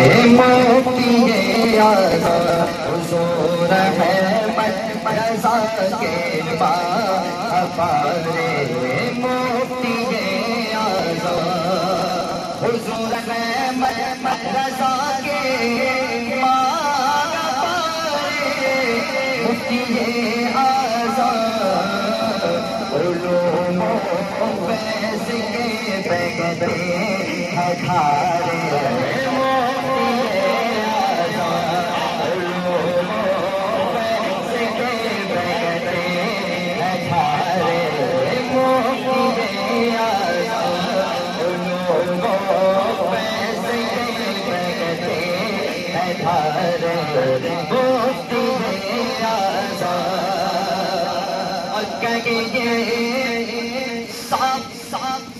مفتی اعظم حضور احمد رضا کے پارے مفتی اعظم حضور احمد رضا کے پارے مفتی اعظم علوم و فیض کے بگتے ہکھارے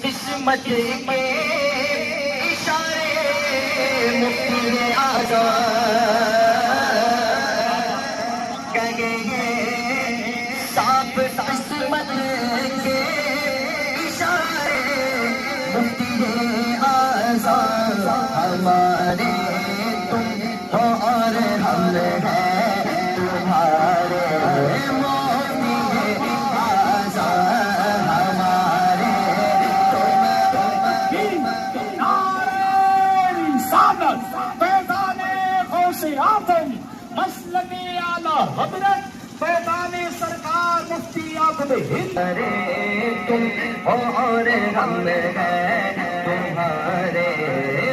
قسمت کے اشارے مفتی اعظم کہے صاف قسمت کے اشارے مفتی اعظم ہمارے تم ہو اور ہم ہیں تمہارے مسلک اعلیٰ حضرت فیضان سرکار مفتی اعظم ہند تم ہو اور ہم ہیں تمہارے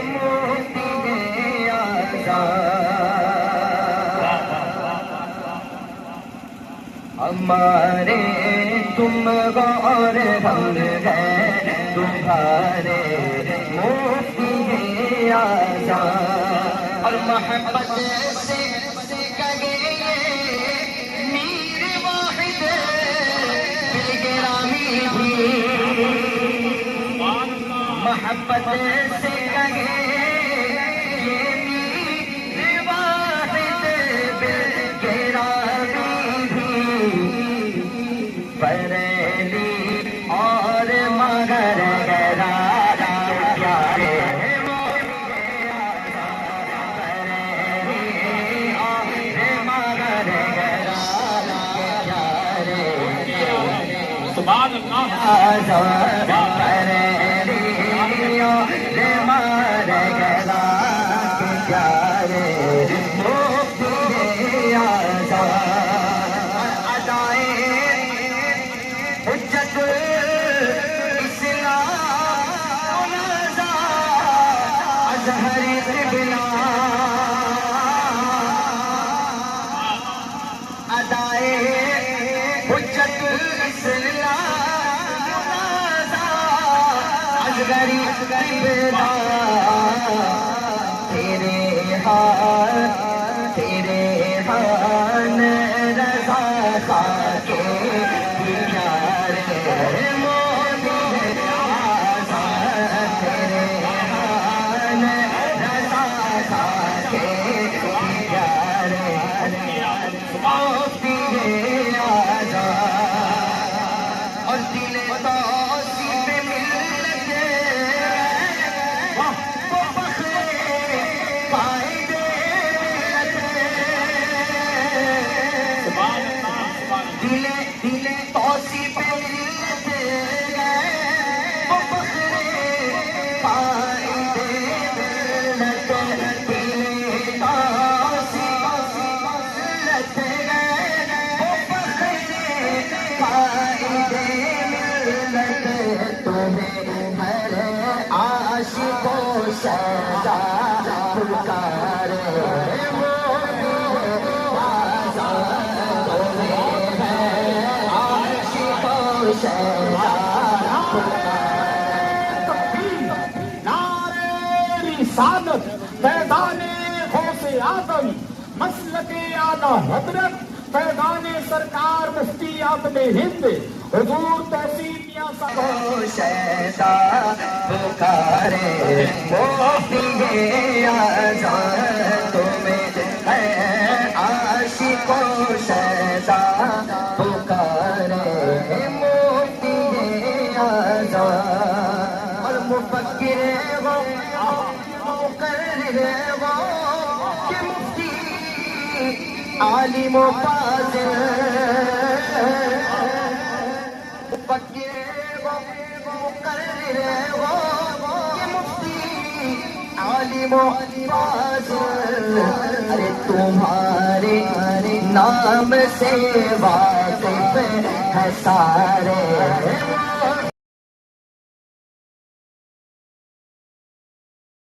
مفتی اعظم ہمارے تم ہو اور ہم ہیں تمہارے مفتی اعظم اور محبت سے کہے میر واحد گرامی بھی محبت سے کہے میر واحد گرامی بھی بریلی اور مگر گرا پیارے سبحان اللہ حجت اسلام اظہر قبلہ ادائے حجت اصغری قبلہ تیرے ہان رضا خاک پیارے مومن اعظم تیرے ہان رضا خاک پیارے مفتی اعظم اور دل توصیف ملت وہ فخر قائد دل توصیف ملت وہ فخر قائد ملت دل توصیف ملت وہ فخر قائد ملت تمہیں ہر عاشق و شہزا پکارے رسالت فیضان غوث اعظم مسلک اعلیٰ حضرت فیضان سرکار مفتی اعظم ہند حضور تحسین میاں صاحب شہزا پکارے مفتی اعظم تمہیں ہے عاشق و شہزا پکارے مفتی اعظم اور مفکر وہ مقرر وہ عالم و فاضل مفکر و مقرر وہ یہ مفتی عالم و فاضل ارے تمہارے نام سے واقف ہے سارے